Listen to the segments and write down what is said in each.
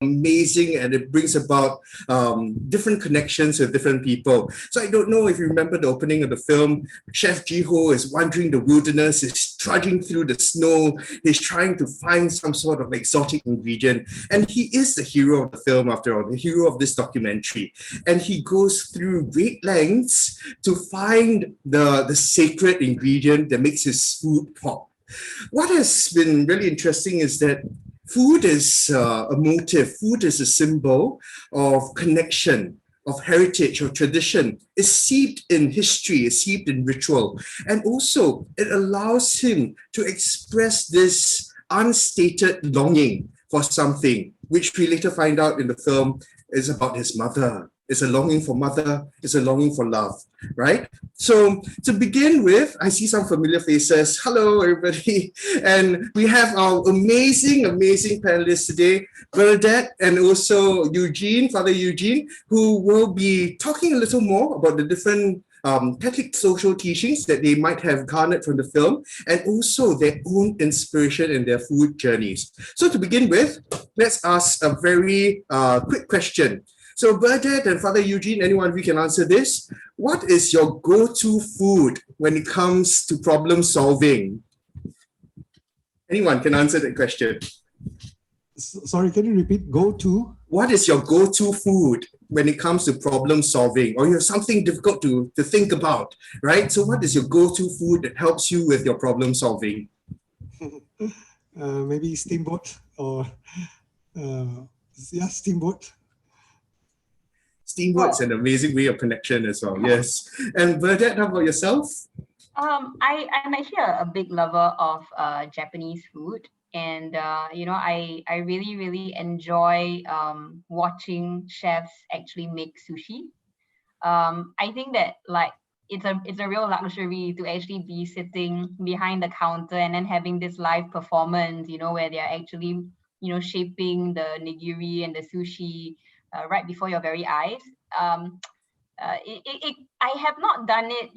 amazing, and it brings about different connections with different people. So I don't know if you remember the opening of the film. Chef Jiho is wandering the wilderness, is trudging through the snow, he's trying to find some sort of exotic ingredient, and he is the hero of the film after all, the hero of this documentary. And he goes through great lengths to find the sacred ingredient that makes his food pop. What has been really interesting is that food is a motive, food is a symbol of connection, of heritage, of tradition. It's steeped in history, it's steeped in ritual. And also, it allows him to express this unstated longing for something, which we later find out in the film is about his mother. It's a longing for mother, it's a longing for love, right? So to begin with, I see some familiar faces. Hello, everybody. And we have our amazing panelists today, Bernadette and also Eugene, Father Eugene, who will be talking a little more about the different Catholic social teachings that they might have garnered from the film, and also their own inspiration in their food journeys. So to begin with, let's ask a very quick question. So Bernadette and Father Eugene, anyone of you can answer this. What is your go-to food when it comes to problem solving? Anyone can answer that question. Sorry, can you repeat? Go-to? What is your go-to food when it comes to problem solving? Or you have something difficult to think about, right? So what is your go-to food that helps you with your problem solving? Maybe steamboat or, steamboat. Steamboat's an amazing way of connection as well, yes. And Bernadette, how about yourself? I'm actually a big lover of Japanese food. And, I really enjoy watching chefs actually make sushi. I think that it's a real luxury to actually be sitting behind the counter and then having this live performance, where they're actually, shaping the nigiri and the sushi right before your very eyes. I have not done it,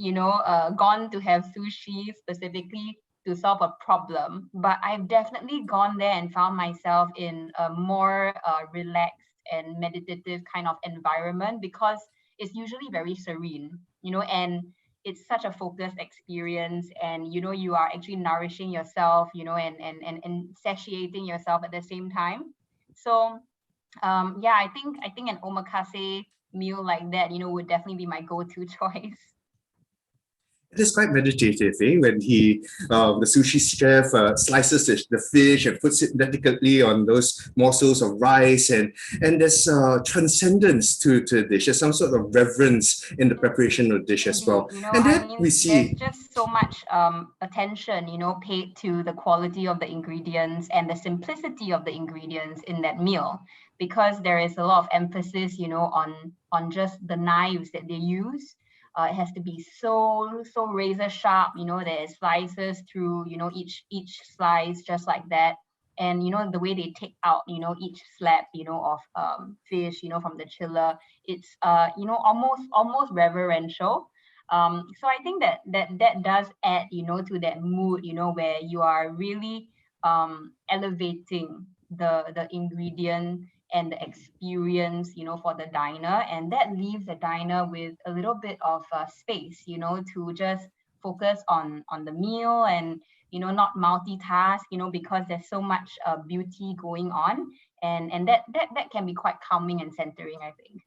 gone to have sushi specifically to solve a problem, but I've definitely gone there and found myself in a more relaxed and meditative kind of environment, because it's usually very serene, and it's such a focused experience, and you are actually nourishing yourself, and satiating yourself at the same time. So I think an omakase meal like that, would definitely be my go-to choice. It is quite meditative, when the sushi chef slices the fish and puts it delicately on those morsels of rice, and there's transcendence to the dish. There's some sort of reverence in the preparation of the dish as well. And then we see there's just so much attention, paid to the quality of the ingredients and the simplicity of the ingredients in that meal, because there is a lot of emphasis, on just the knives that they use. It has to be so razor sharp, there is slices through, each slice just like that. And, the way they take out, each slab, of fish, from the chiller, it's, almost reverential. So I think that does add, to that mood, where you are really elevating the ingredient and the experience, for the diner, and that leaves the diner with a little bit of space, to just focus on the meal and, not multitask, because there's so much beauty going on, and that can be quite calming and centering, I think.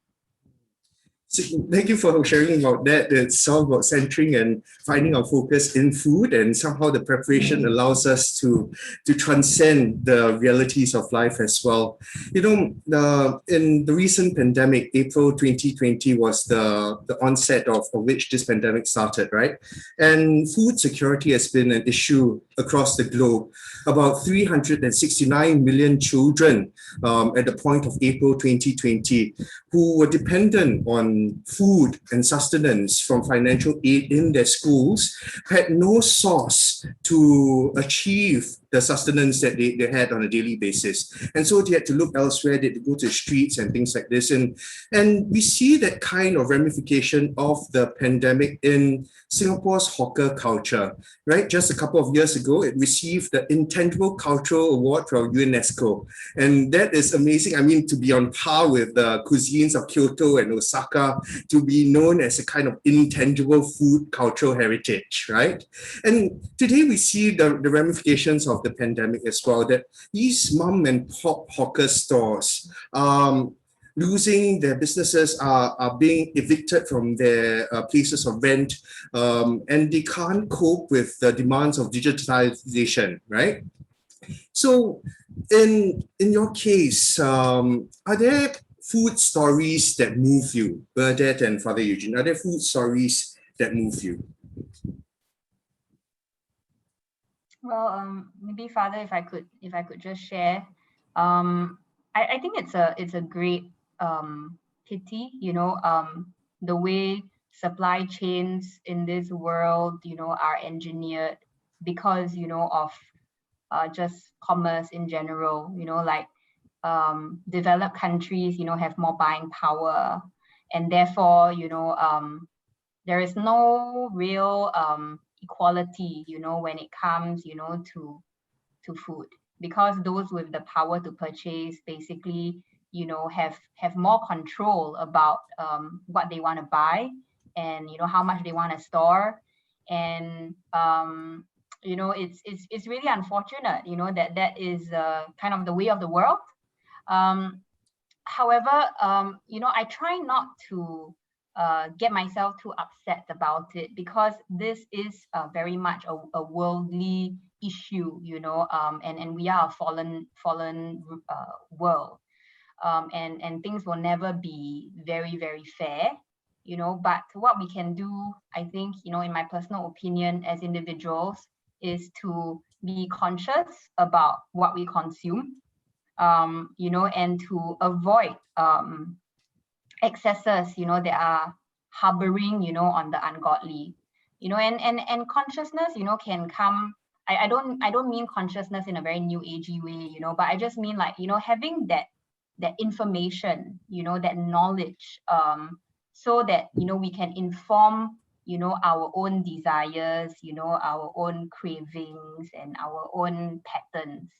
So thank you for sharing about that. It's all about centering and finding our focus in food, and somehow the preparation allows us to transcend the realities of life as well. In the recent pandemic, April 2020 was the onset of which this pandemic started, right? And food security has been an issue across the globe. About 369 million children at the point of April 2020 who were dependent on food and sustenance from financial aid in their schools had no source to achieve the sustenance that they had on a daily basis. And so they had to look elsewhere, they had to go to the streets and things like this. And we see that kind of ramification of the pandemic in Singapore's hawker culture, right? Just a couple of years ago, it received the Intangible Cultural Award from UNESCO. And that is amazing. I mean, to be on par with the cuisines of Kyoto and Osaka, to be known as a kind of intangible food cultural heritage, right? And today we see the ramifications of the pandemic as well, that these mom and pop hawker stores, losing their businesses, are being evicted from their places of rent, and they can't cope with the demands of digitalization, right? So in your case, are there food stories that move you, Bernadette and Father Eugene? Are there food stories that move you? Well, maybe Father, if I could just share, I think it's a great pity, the way supply chains in this world, are engineered because, of just commerce in general, like developed countries, have more buying power, and therefore, there is no real equality, when it comes, to food, because those with the power to purchase basically, have more control about what they want to buy, and how much they want to store, and it's really unfortunate, that is kind of the way of the world. However, I try not to get myself too upset about it, because this is very much a worldly issue, and we are a fallen world, and things will never be very, very fair, but what we can do, I think, in my personal opinion, as individuals, is to be conscious about what we consume, and to avoid excesses, that are harboring, on the ungodly, and consciousness, can come. I don't mean consciousness in a very new agey way, but I just mean like, having that information, that knowledge, so that, we can inform, our own desires, our own cravings and our own patterns.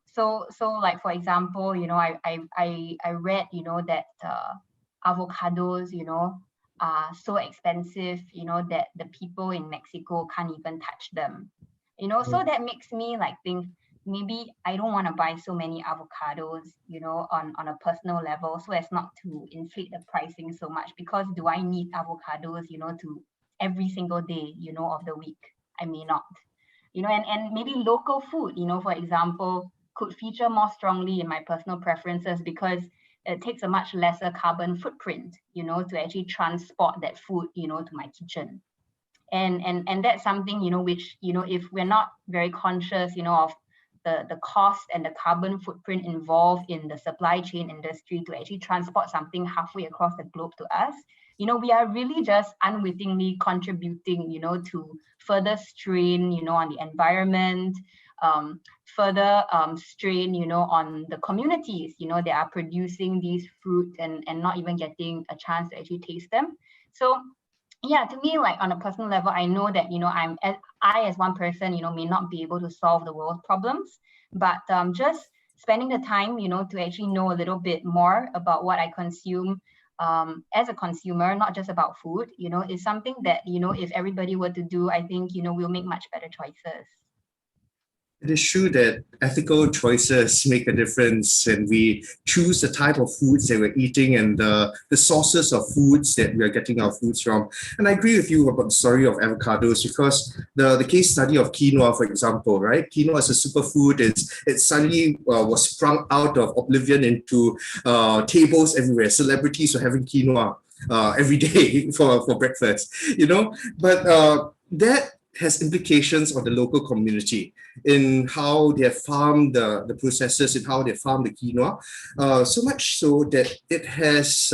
So like, for example, I read, that avocados, are so expensive, that the people in Mexico can't even touch them. So that makes me like think, maybe I don't want to buy so many avocados, on a personal level, so as not to inflate the pricing so much, because do I need avocados, to every single day, of the week? I may not. And maybe local food, for example, could feature more strongly in my personal preferences, because it takes a much lesser carbon footprint, to actually transport that food, to my kitchen. And that's something, which, if we're not very conscious, of the cost and the carbon footprint involved in the supply chain industry to actually transport something halfway across the globe to us, we are really just unwittingly contributing, to further strain, on the environment, further strain, on the communities, that are producing these fruit and not even getting a chance to actually taste them. So yeah, to me, like on a personal level, I know that, I as one person, may not be able to solve the world's problems, but just spending the time, to actually know a little bit more about what I consume as a consumer, not just about food, is something that, if everybody were to do, I think, we'll make much better choices. It is true that ethical choices make a difference, and we choose the type of foods that we're eating and the sources of foods that we are getting our foods from. And I agree with you about the story of avocados, because the case study of quinoa, for example, right? Quinoa is a superfood. It suddenly was sprung out of oblivion into tables everywhere. Celebrities were having quinoa every day for breakfast, but that has implications on the local community in how they farm the processes, in how they farm the quinoa, so much so that it has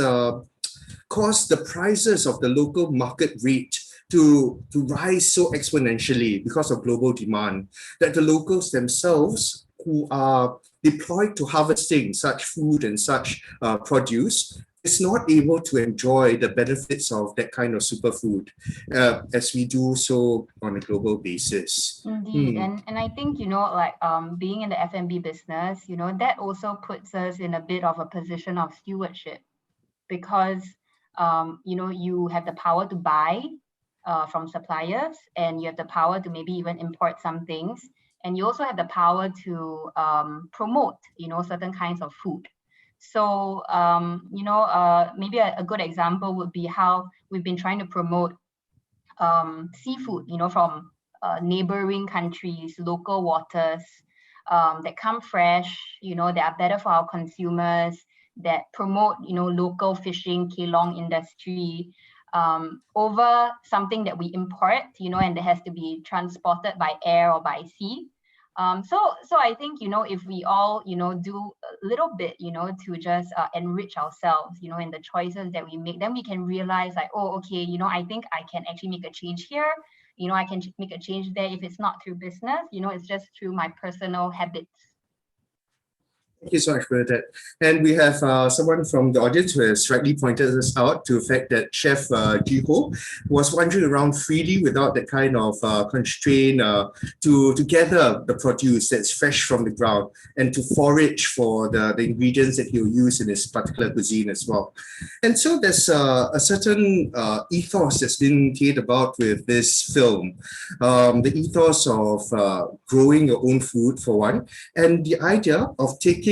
caused the prices of the local market rate to rise so exponentially because of global demand that the locals themselves who are deployed to harvesting such food and such produce is not able to enjoy the benefits of that kind of superfood as we do so on a global basis. Indeed, and I think, you know, like being in the F&B business, you know, that also puts us in a bit of a position of stewardship, because you know, you have the power to buy from suppliers, and you have the power to maybe even import some things, and you also have the power to promote, you know, certain kinds of food. So you know, maybe a good example would be how we've been trying to promote seafood, you know, from neighboring countries, local waters, that come fresh, you know, that are better for our consumers, that promote, you know, local fishing, kelong industry, over something that we import, you know, and that has to be transported by air or by sea. So I think, you know, if we all, you know, do a little bit, you know, to just enrich ourselves, you know, in the choices that we make, then we can realize like, oh, okay, you know, I think I can actually make a change here. You know, I can make a change there. If it's not through business, you know, it's just through my personal habits. Thank you so much for that. And we have someone from the audience who has rightly pointed us out to the fact that Chef Jiho was wandering around freely without that kind of constraint to gather the produce that's fresh from the ground and to forage for the ingredients that he'll use in his particular cuisine as well. And so there's a certain ethos that's been created about with this film. The ethos of growing your own food for one, and the idea of taking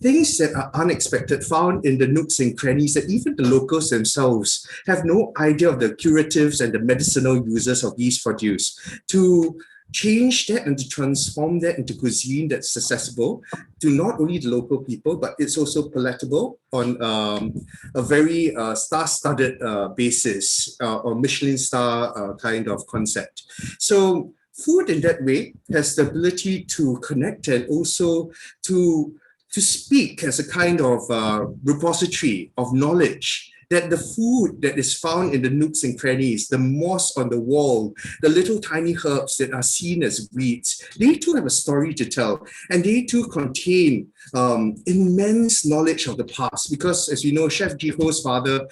things that are unexpected, found in the nooks and crannies that even the locals themselves have no idea of the curatives and the medicinal uses of these produce, to change that and to transform that into cuisine that's accessible to not only the local people, but it's also palatable on a very star-studded basis or Michelin star kind of concept. So food in that way has the ability to connect and also to speak as a kind of repository of knowledge, that the food that is found in the nooks and crannies, the moss on the wall, the little tiny herbs that are seen as weeds, they too have a story to tell, and they too contain immense knowledge of the past. Because as you know, Chef Jiho's father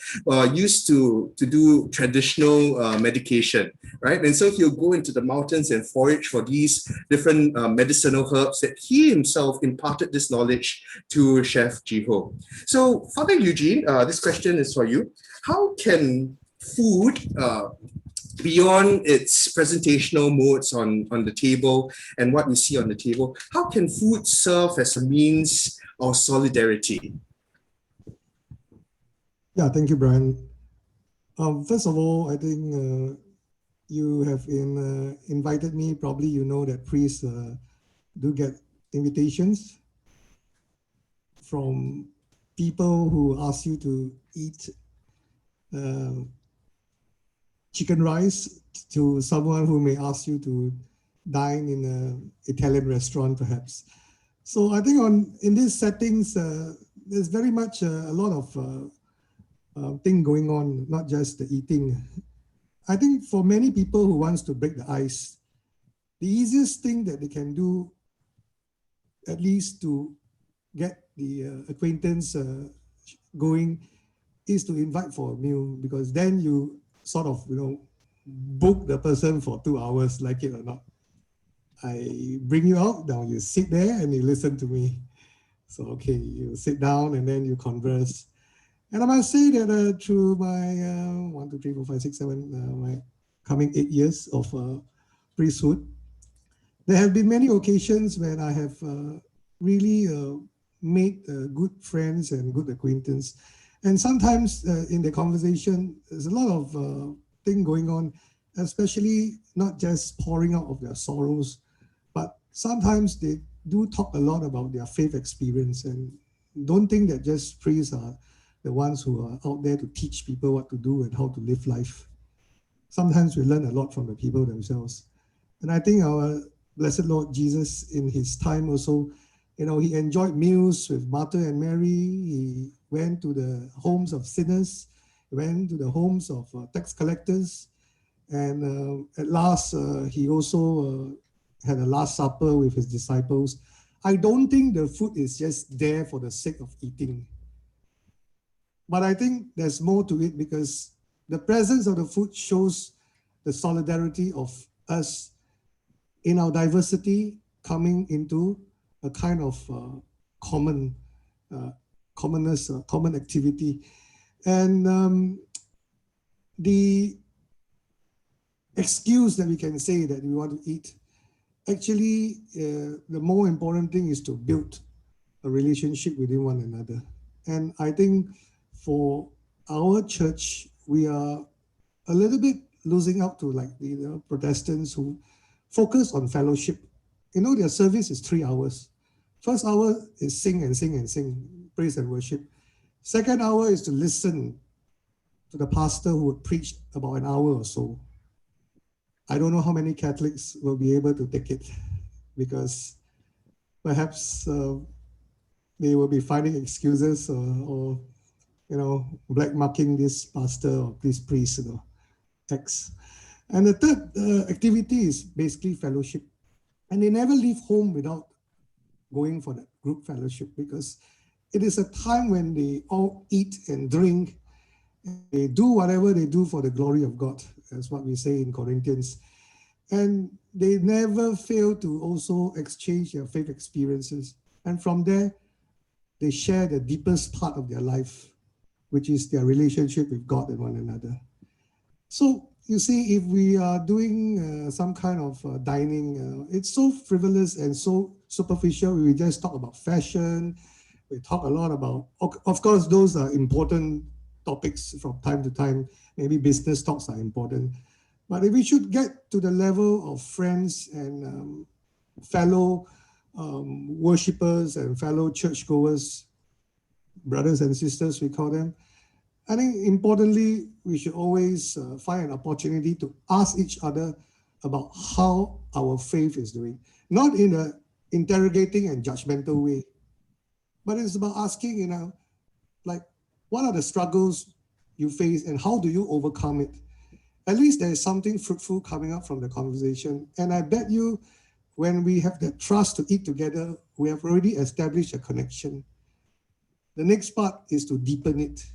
used to do traditional medication, right? And so he'll go into the mountains and forage for these different medicinal herbs that he himself imparted this knowledge to Chef Jiho. So Father Eugene, this question is for you. How can food, beyond its presentational modes on the table and what we see on the table, how can food serve as a means of solidarity? Yeah, thank you, Brian. First of all, I think you have invited me. Probably you know that priests do get invitations from people who ask you to eat chicken rice, to someone who may ask you to dine in an Italian restaurant, perhaps. So I think in these settings, there's very much a lot of thing going on, not just the eating. I think for many people who wants to break the ice, the easiest thing that they can do, at least to get the acquaintance going, is to invite for a meal, because then you sort of, book the person for 2 hours, like it or not. I bring you out, now you sit there and you listen to me. So, okay, you sit down and then you converse. And I must say that through my 1, 2, 3, 4, 5, 6, 7, my coming 8 years of priesthood, there have been many occasions when I have really made good friends and good acquaintance. And sometimes in the conversation, there's a lot of thing going on, especially not just pouring out of their sorrows, but sometimes they do talk a lot about their faith experience, and don't think that just priests are the ones who are out there to teach people what to do and how to live life. Sometimes we learn a lot from the people themselves. And I think our Blessed Lord Jesus, in his time also, he enjoyed meals with Martha and Mary. He went to the homes of sinners, went to the homes of tax collectors. And at last, he also had a Last Supper with his disciples. I don't think the food is just there for the sake of eating. But I think there's more to it, because the presence of the food shows the solidarity of us in our diversity coming into a kind of common common activity. And the excuse that we can say that we want to eat, actually, the more important thing is to build a relationship within one another. And I think for our church, we are a little bit losing out to like the Protestants who focus on fellowship. Their service is 3 hours. First hour is sing and sing and sing, praise and worship. Second hour is to listen to the pastor who would preach about an hour or so. I don't know how many Catholics will be able to take it, because perhaps they will be finding excuses or black marking this pastor or this priest, X. And the third activity is basically fellowship. And they never leave home without going for that group fellowship, because it is a time when they all eat and drink. They do whatever they do for the glory of God. That's what we say in Corinthians. And they never fail to also exchange their faith experiences. And from there, they share the deepest part of their life, which is their relationship with God and one another. So you see, if we are doing some kind of dining, it's so frivolous and so superficial. We just talk about fashion. We talk a lot about, of course, those are important topics from time to time. Maybe business talks are important. But if we should get to the level of friends and fellow worshippers and fellow churchgoers, brothers and sisters, we call them, I think importantly, we should always find an opportunity to ask each other about how our faith is doing. Not in an interrogating and judgmental way, but it's about asking, like, what are the struggles you face and how do you overcome it? At least there is something fruitful coming up from the conversation. And I bet you, when we have the trust to eat together, we have already established a connection. The next part is to deepen it.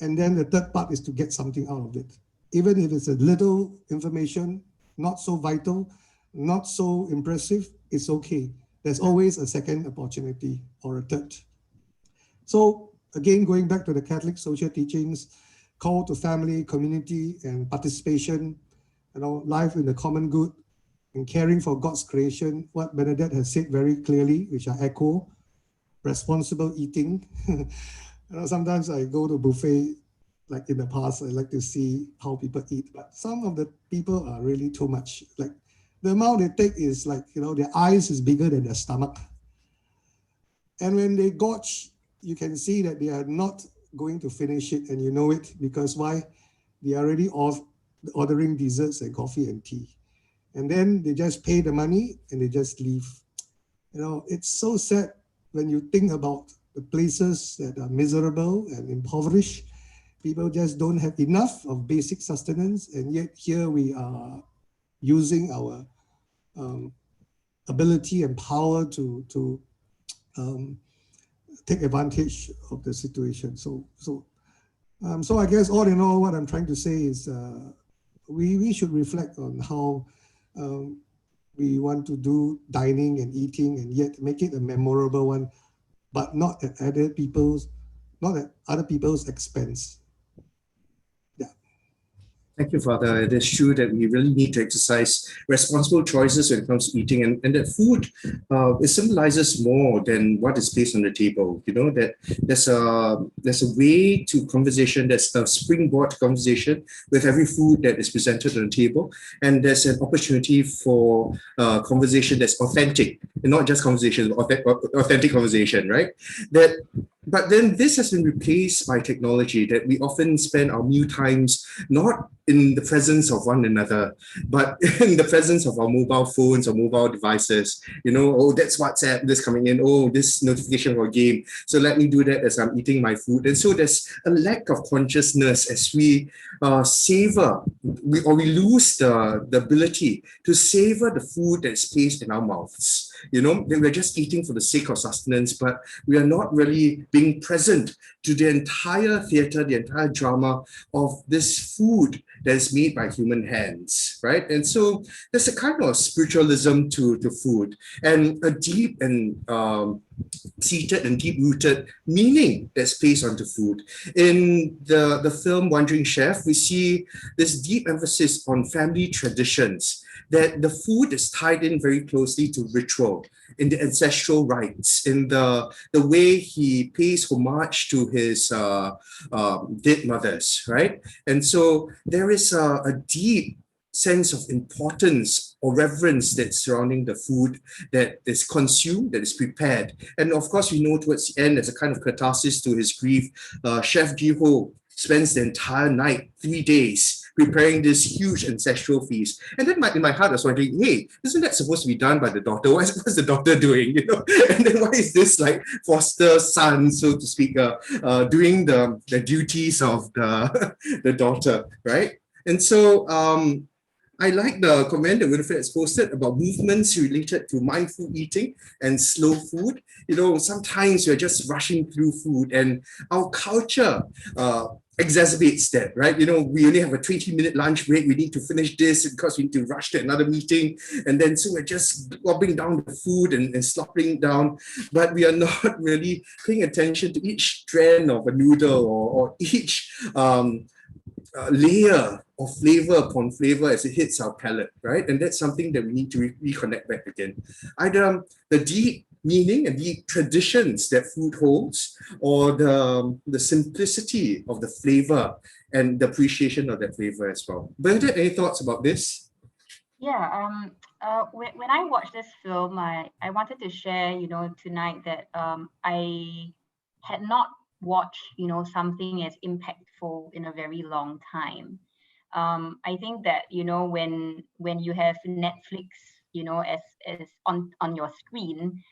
And then the third part is to get something out of it. Even if it's a little information, not so vital, not so impressive, it's okay. There's always a second opportunity or a third. So again, going back to the Catholic social teachings, call to family, community, and participation, life in the common good, and caring for God's creation, what Bernadette has said very clearly, which I echo, responsible eating. Sometimes I go to buffet, like in the past, I like to see how people eat, but some of the people are really too much. Like the amount they take is like, their eyes is bigger than their stomach. And when they gorge, you can see that they are not going to finish it, and you know it, because why? They are already ordering desserts and coffee and tea. And then they just pay the money and they just leave. It's so sad when you think about the places that are miserable and impoverished. People just don't have enough of basic sustenance, and yet here we are using our ability and power to take advantage of the situation. So I guess all in all, what I'm trying to say is we should reflect on how we want to do dining and eating, and yet make it a memorable one, but not at other people's expense. Thank you, Father. It is true that we really need to exercise responsible choices when it comes to eating, and that food it symbolizes more than what is placed on the table. That there's a way to conversation, there's a springboard to conversation with every food that is presented on the table, and there's an opportunity for conversation that's authentic, and not just conversation, but authentic conversation, right? That But then this has been replaced by technology that we often spend our meal times not in the presence of one another, but in the presence of our mobile phones or mobile devices. You know, oh, that's WhatsApp, this coming in, oh, this notification for a game. So let me do that as I'm eating my food. And so there's a lack of consciousness as we savor, we lose the ability to savor the food that's placed in our mouths. You know, that we're just eating for the sake of sustenance, but we are not really being present to the entire theater, the entire drama of this food that is made by human hands, right? And so there's a kind of spiritualism to food and a deep and seated and deep-rooted meaning that's placed onto food. In the film Wandering Chef, we see this deep emphasis on family traditions, that the food is tied in very closely to ritual, in the ancestral rites, in the way he pays homage to his dead mothers, right? And so there is a deep sense of importance or reverence that's surrounding the food that is consumed, that is prepared. And of course, we know towards the end, as a kind of catharsis to his grief, Chef Jiho spends the entire night, 3 days, preparing this huge ancestral feast. And then in my heart, I was wondering, hey, isn't that supposed to be done by the daughter? What's the daughter doing? You know, and then why is this like foster son, so to speak, doing the duties of the daughter, right? And so I like the comment that Winifred has posted about movements related to mindful eating and slow food. You know, sometimes we're just rushing through food, and our culture exacerbates that, right? You know, we only have a 20-minute lunch break. We need to finish this because we need to rush to another meeting. And then so we're just gobbling down the food and slopping down, but we are not really paying attention to each strand of a noodle or each layer of flavor upon flavor as it hits our palate, right? And that's something that we need to reconnect back again. Either the deep meaning and deep traditions that food holds, or the simplicity of the flavor and the appreciation of that flavor as well. Bernadette, any thoughts about this? Yeah, when I watched this film, I wanted to share, tonight that I had not watched, something as impactful in a very long time. I think that, when you have Netflix, as on your screen,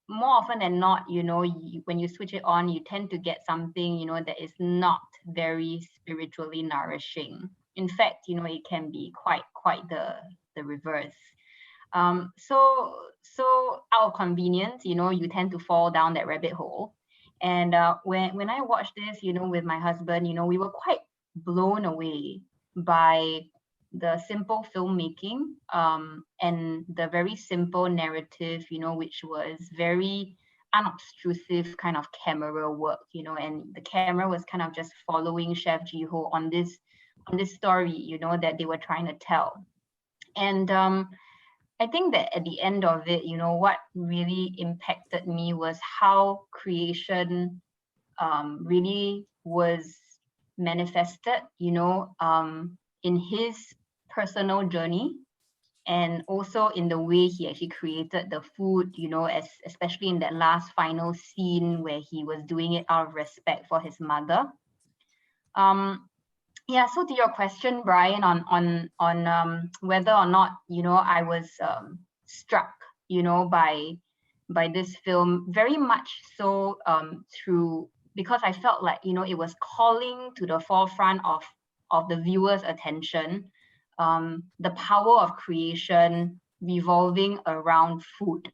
more often than not, when you switch it on, you tend to get something, that is not very spiritually nourishing. In fact, it can be quite the reverse. So out of convenience, you tend to fall down that rabbit hole. And when I watched this, with my husband, we were quite blown away by the simple filmmaking, and the very simple narrative, which was very unobtrusive kind of camera work, and the camera was kind of just following Chef Jiho on this story, that they were trying to tell. And I think that at the end of it, what really impacted me was how creation really was manifested, in his personal journey, and also in the way he actually created the food, especially in that last final scene where he was doing it out of respect for his mother. Yeah, so to your question, Brian, on whether or not, I was struck, by this film, very much so through, because I felt like, it was calling to the forefront of the viewer's attention, the power of creation revolving around food,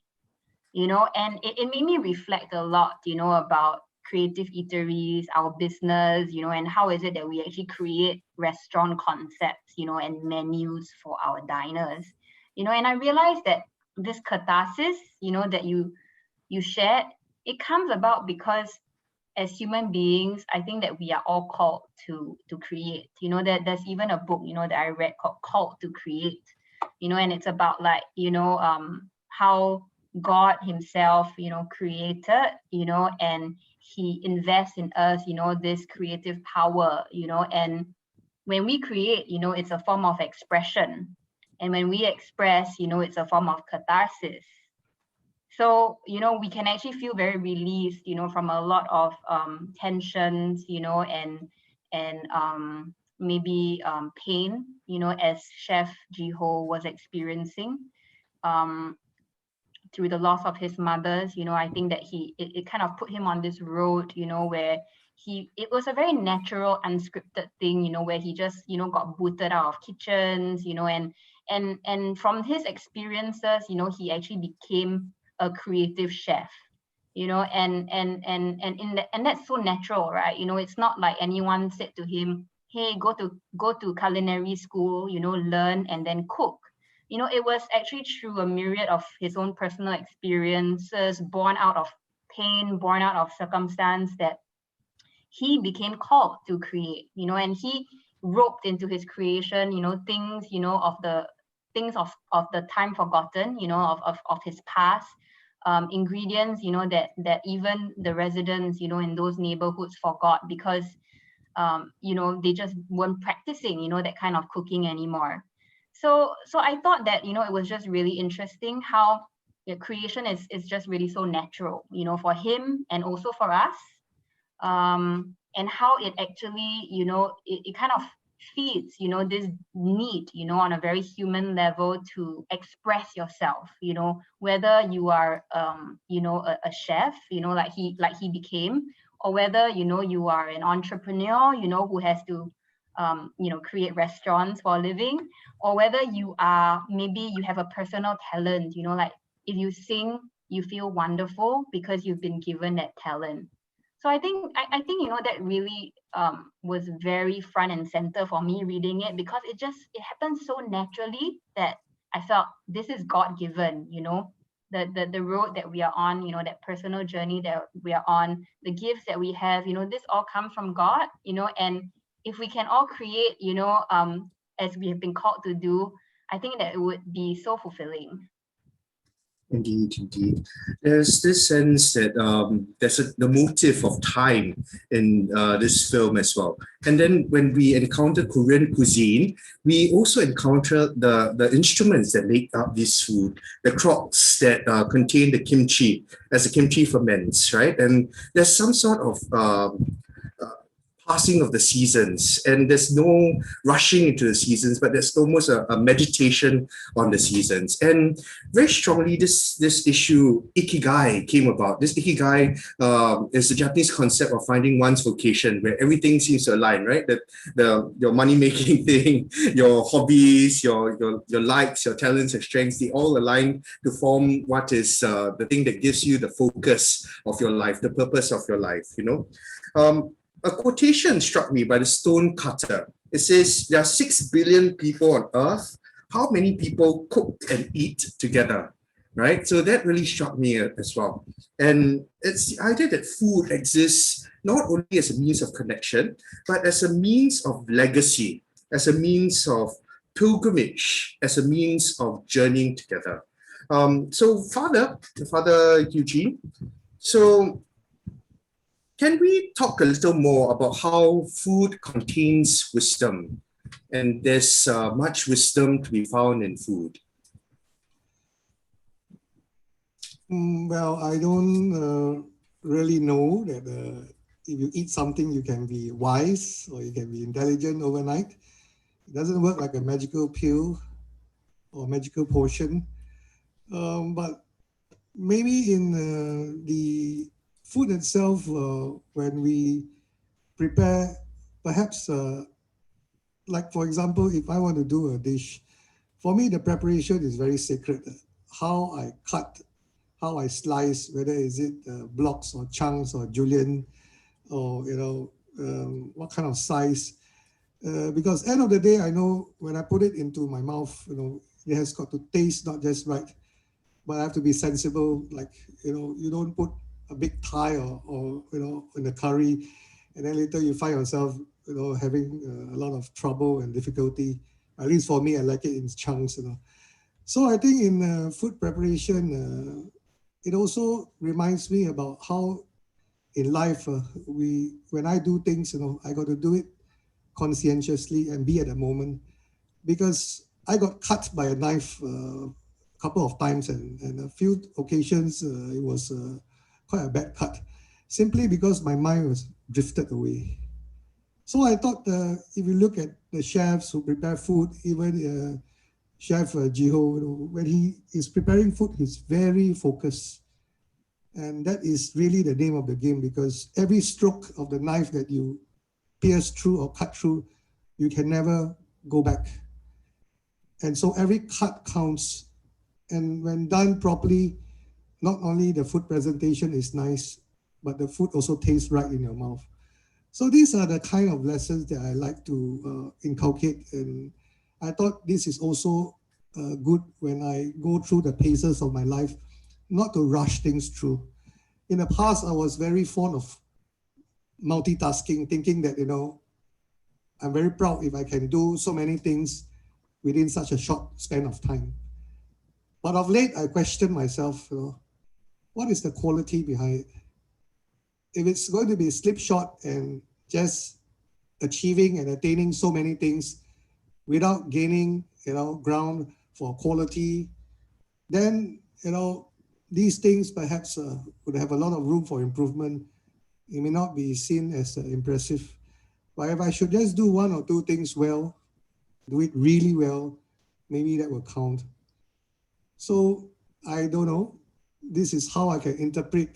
and it made me reflect a lot, about creative eateries, our business, and how is it that we actually create restaurant concepts, and menus for our diners, and I realized that this catharsis, that you shared, it comes about because as human beings, I think that we are all called to create, that there's even a book, that I read called Called to Create, and it's about like, how God himself, created, and he invests in us, this creative power, and when we create, it's a form of expression. And when we express, it's a form of catharsis. So, we can actually feel very released, from a lot of tensions, and maybe pain, as Chef Jiho was experiencing um, through the loss of his mothers. I think that it kind of put him on this road, where it was a very natural, unscripted thing, where he just, got booted out of kitchens, and from his experiences, he actually became a creative chef, and that's so natural, right? It's not like anyone said to him, hey, go to culinary school, learn and then cook. It was actually through a myriad of his own personal experiences, born out of pain, born out of circumstance, that he became called to create, and he roped into his creation, things, of the time forgotten, of his past, ingredients, that even the residents, in those neighborhoods forgot, because they just weren't practicing, that kind of cooking anymore. So I thought that, it was just really interesting how creation is just really so natural, for him and also for us, and how it actually, it kind of feeds, this need, on a very human level to express yourself, whether you are, a chef, like he became, or whether, you are an entrepreneur, who has to, create restaurants for a living, or whether you are, maybe you have a personal talent, like if you sing, you feel wonderful because you've been given that talent. So I think that really was very front and center for me reading it, because it happened so naturally that I felt this is God given, the road that we are on, that personal journey that we are on, the gifts that we have, this all comes from God, and if we can all create, as we have been called to do, I think that it would be so fulfilling. Indeed, indeed. There's this sense that there's the motive of time in this film as well. And then when we encounter Korean cuisine, we also encounter the instruments that make up this food, the crops that contain the kimchi as the kimchi ferments, right? And there's some sort of passing of the seasons, and there's no rushing into the seasons, but there's almost a meditation on the seasons. And very strongly, this issue ikigai came about. This ikigai is the Japanese concept of finding one's vocation, where everything seems to align, right? That your money making thing, your hobbies, your likes, your talents, your strengths, they all align to form what is the thing that gives you the focus of your life, the purpose of your life. A quotation struck me by the stone cutter. It says, there are 6 billion people on earth. How many people cook and eat together? Right? So that really struck me as well. And it's the idea that food exists not only as a means of connection, but as a means of legacy, as a means of pilgrimage, as a means of journeying together. So Father Eugene, so can we talk a little more about how food contains wisdom? And there's much wisdom to be found in food. Well, I don't really know that if you eat something, you can be wise or you can be intelligent overnight. It doesn't work like a magical pill or magical potion. But maybe in the food itself, when we prepare, perhaps like for example, if I want to do a dish, for me the preparation is very sacred. How I cut, how I slice, whether is it blocks or chunks or julienne, or what kind of size. Because end of the day, I know when I put it into my mouth, it has got to taste not just right, but I have to be sensible. Like you don't put a big thigh or in a curry, and then later you find yourself having a lot of trouble and difficulty. At least for me, I like it in chunks. So I think in food preparation, it also reminds me about how in life when I do things, I got to do it conscientiously and be at the moment, because I got cut by a knife a couple of times, and a few occasions it was quite a bad cut, simply because my mind was drifted away. So I thought if you look at the chefs who prepare food, even Chef Jiho, when he is preparing food, he's very focused. And that is really the name of the game, because every stroke of the knife that you pierce through or cut through, you can never go back. And so every cut counts. And when done properly, not only the food presentation is nice, but the food also tastes right in your mouth. So these are the kind of lessons that I like to inculcate. And I thought this is also good when I go through the paces of my life, not to rush things through. In the past, I was very fond of multitasking, thinking that, I'm very proud if I can do so many things within such a short span of time. But of late, I question myself, what is the quality behind it? If it's going to be slipshod and just achieving and attaining so many things without gaining, ground for quality, then, these things perhaps would have a lot of room for improvement. It may not be seen as impressive. But if I should just do one or two things well, do it really well, maybe that will count. So I don't know. This is how I can interpret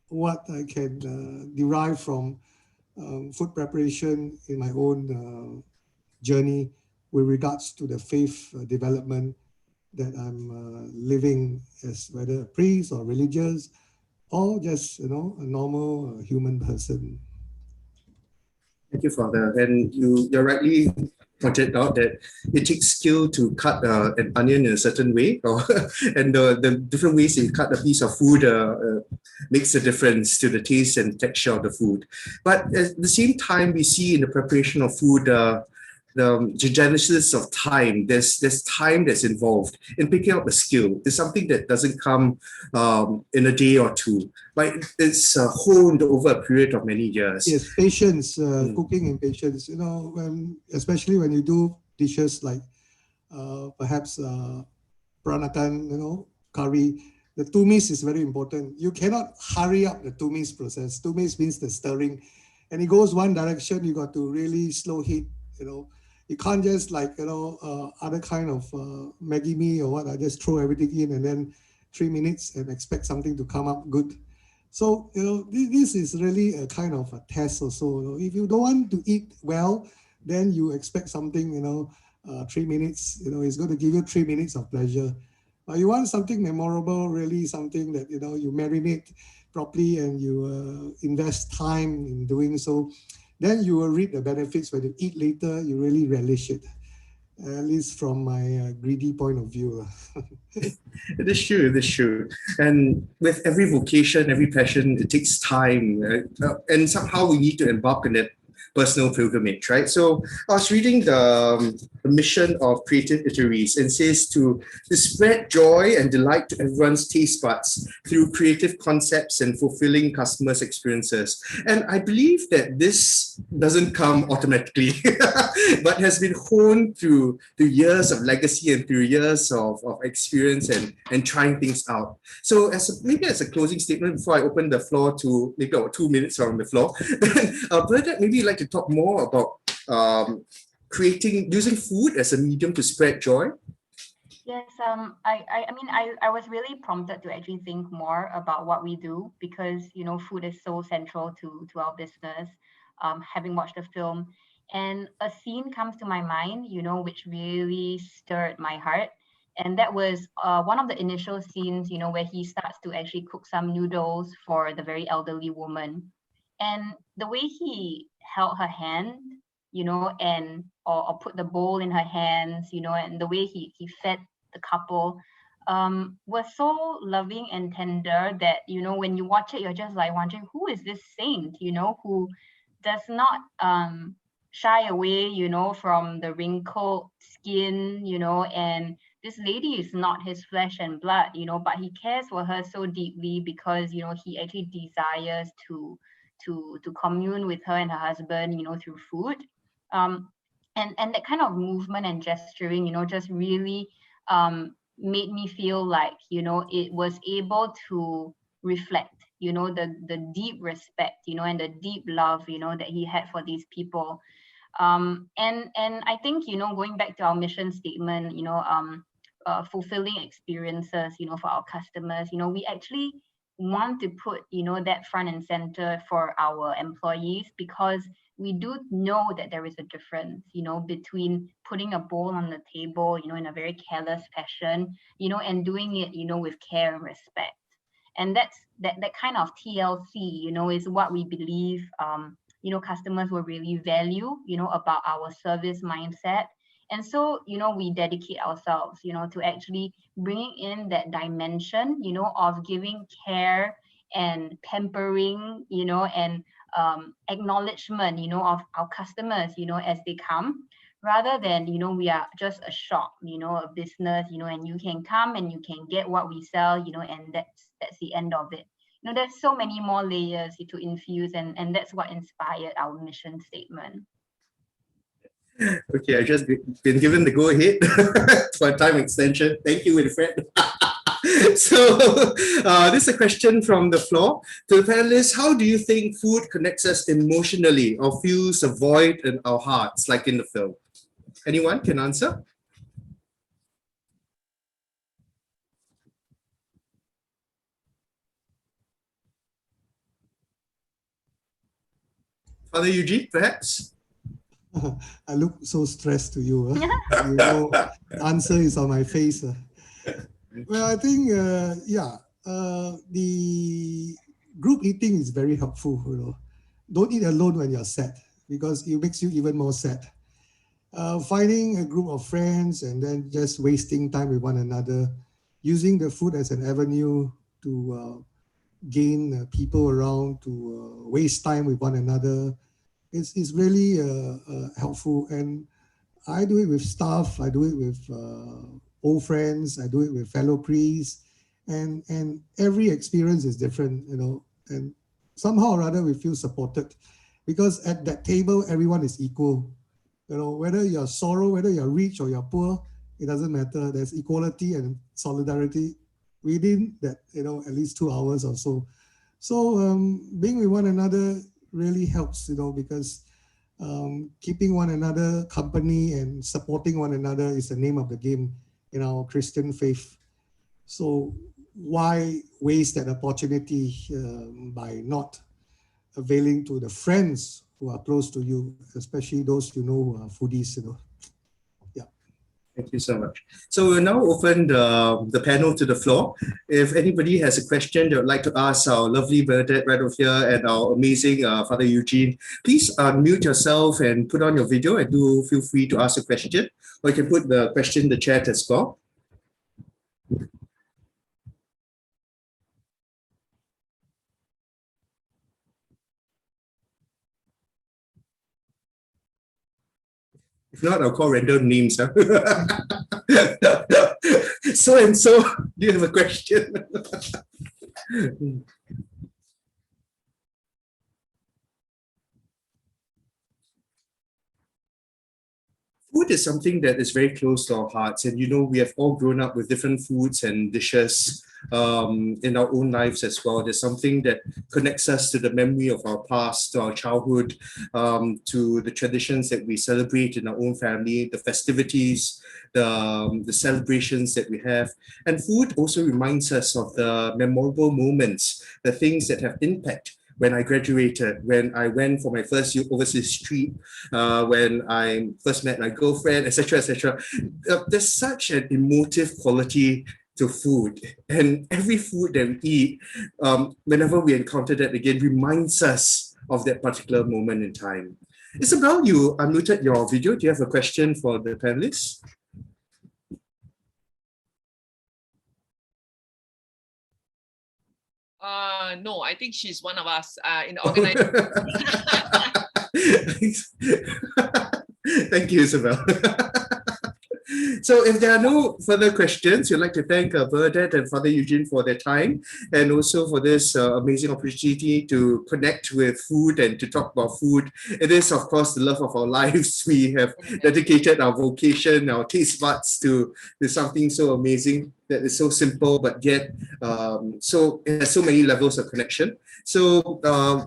what I can derive from food preparation in my own journey with regards to the faith development that I'm living as whether a priest or religious or just, a normal human person. Thank you, Father. And you're rightly pointed out that it takes skill to cut an onion in a certain way, and the different ways you cut a piece of food makes a difference to the taste and texture of the food. But at the same time, we see in the preparation of food the genesis of time. There's time that's involved in picking up a skill. It's something that doesn't come in a day or two, but it's honed over a period of many years. Yes, patience, cooking and patience. Especially when you do dishes like perhaps peranakan, curry. The tumis is very important. You cannot hurry up the tumis process. Tumis means the stirring, and it goes one direction. You got to really slow heat. You can't just other kind of Maggi mee or what. I just throw everything in and then 3 minutes and expect something to come up good. So this is really a kind of a test also. If you don't want to eat well, then you expect something. 3 minutes. It's going to give you 3 minutes of pleasure. But you want something memorable, really something that you marinate properly and you invest time in doing so. Then you will reap the benefits. When you eat later, you really relish it. At least from my greedy point of view. It is true. And with every vocation, every passion, it takes time. And somehow we need to embark on that personal pilgrimage, right? So I was reading the mission of Creative Eateries, and says to spread joy and delight to everyone's taste buds through creative concepts and fulfilling customers' experiences. And I believe that this doesn't come automatically, but has been honed through years of legacy and through years of experience and trying things out. So maybe as a closing statement before I open the floor to maybe about 2 minutes on the floor, Bernadette, maybe you'd like to talk more about using food as a medium to spread joy. Yes, I was really prompted to actually think more about what we do, because food is so central to our business. Having watched the film, and a scene comes to my mind, which really stirred my heart, and that was one of the initial scenes, where he starts to actually cook some noodles for the very elderly woman, and the way he held her hand, and or put the bowl in her hands, and the way he fed the couple was so loving and tender that when you watch it, you're just like wondering, who is this saint, who does not shy away, from the wrinkled skin, and this lady is not his flesh and blood, but he cares for her so deeply because he actually desires to commune with her and her husband, through food. And that kind of movement and gesturing, just really made me feel like, it was able to reflect, the deep respect, and the deep love, that he had for these people. And I think, going back to our mission statement, fulfilling experiences, for our customers, we actually want to put, that front and center for our employees, because we do know that there is a difference, between putting a bowl on the table, in a very careless fashion, and doing it, with care and respect. And that kind of TLC, is what we believe, customers will really value, about our service mindset. And so, we dedicate ourselves, to actually bringing in that dimension, of giving care and pampering, and acknowledgement, of our customers, as they come, rather than, we are just a shop, a business, and you can come and you can get what we sell, and that's the end of it. There's so many more layers to infuse, and that's what inspired our mission statement. Okay, I just been given the go-ahead for a time extension. Thank you, Wilfred. So this is a question from the floor. To the panelists, how do you think food connects us emotionally or fills a void in our hearts, like in the film? Anyone can answer? Father Eugene, perhaps? I look so stressed to you. The answer is on my face. Well, I think, the group eating is very helpful. Don't eat alone when you're sad, because it makes you even more sad. Finding a group of friends and then just wasting time with one another, using the food as an avenue to gain people around, to waste time with one another, is really helpful. And I do it with staff, I do it with old friends, I do it with fellow priests, and every experience is different, and somehow or other we feel supported, because at that table everyone is equal. Whether you're sorrow, whether you're rich or you're poor, it doesn't matter. There's equality and solidarity within that, at least 2 hours or so. So being with one another really helps, because keeping one another company and supporting one another is the name of the game in our Christian faith. So why waste that opportunity by not availing to the friends who are close to you, especially those who are foodies, Yeah. Thank you so much. So we'll now open the panel to the floor. If anybody has a question they would like to ask our lovely Bernadette right over here and our amazing Father Eugene, please unmute yourself and put on your video, and do feel free to ask a question. Or you can put the question in the chat as well. If not, I'll call random names. Huh? So and so, do you have a question? Food is something that is very close to our hearts, and we have all grown up with different foods and dishes in our own lives as well. There's something that connects us to the memory of our past, to our childhood, to the traditions that we celebrate in our own family, the festivities, the celebrations that we have. And food also reminds us of the memorable moments, the things that have impact. When I graduated, when I went for my first overseas trip, when I first met my girlfriend, etc., etc. There's such an emotive quality to food, and every food that we eat, whenever we encounter that again, reminds us of that particular moment in time. Isabel, you unmuted your video. Do you have a question for the panelists? No, I think she's one of us in the organization. Thank you, Isabel. So if there are no further questions, we'd like to thank Bernadette and Father Eugene for their time and also for this amazing opportunity to connect with food and to talk about food. It is, of course, the love of our lives. We have dedicated our vocation, our taste buds to something so amazing that is so simple, but yet so it has so many levels of connection. So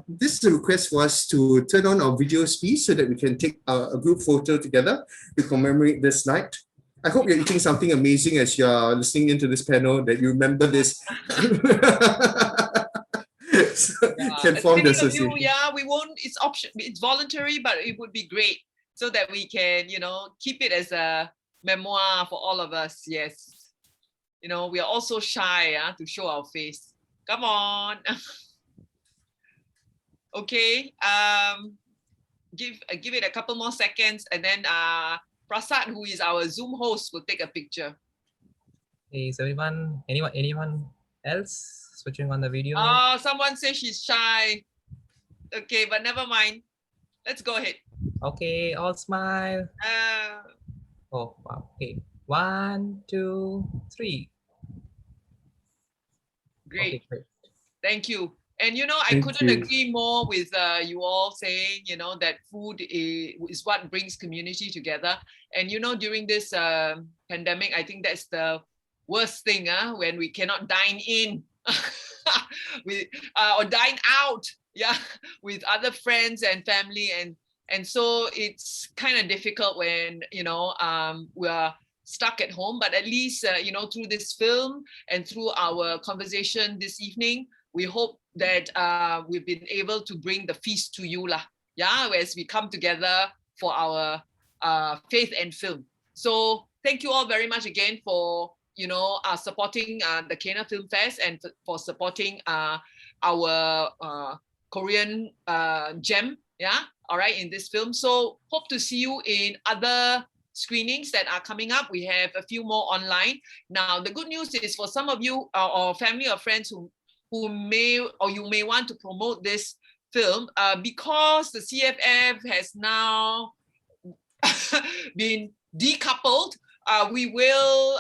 this request was to turn on our video speed so that we can take a group photo together to commemorate this night. I hope you're eating something amazing as you're listening into this panel, that you remember this. Can form the association. We won't, it's option, it's voluntary, but it would be great so that we can, keep it as a memoir for all of us. Yes. We are also shy to show our face. Come on. Okay. Give it a couple more seconds, and then Prasad, who is our Zoom host, will take a picture. Is anyone else switching on the video? Oh, someone says she's shy. Okay, but never mind. Let's go ahead. Okay, all smile. Oh, wow. Okay. 1, 2, 3. Great. Okay, great. Thank you. And I couldn't agree more with you all saying, that food is what brings community together. And during this pandemic, I think that's the worst thing, when we cannot dine in or dine out, with other friends and family, and so it's kind of difficult when we're stuck at home. But at least through this film and through our conversation this evening, we hope that we've been able to bring the feast to you, as we come together for our faith and film. So thank you all very much again for supporting the Kena Film Fest and for supporting our Korean gem, all right, in this film. So hope to see you in other screenings that are coming up. We have a few more online. Now, the good news is for some of you or family or friends who may, or you may want to promote this film, because the CFF has now been decoupled, we will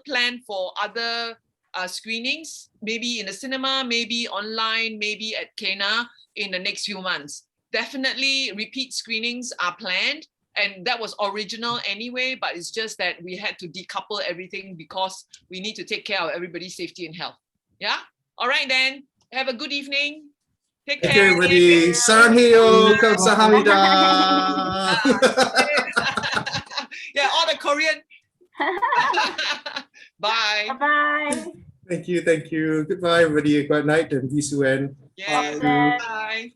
plan for other screenings, maybe in the cinema, maybe online, maybe at Kena in the next few months. Definitely repeat screenings are planned, and that was original anyway, but it's just that we had to decouple everything because we need to take care of everybody's safety and health. Yeah? All right then. Have a good evening. Take care. Thank you, everybody. Saranghaeyo, kamsahamnida. Yeah, all the Korean. Bye. Bye. Thank you. Goodbye, everybody. Good night and Visuen. Yeah. Bye. Bye.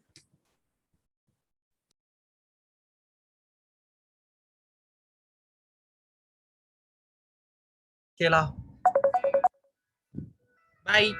Okay lah. Bye.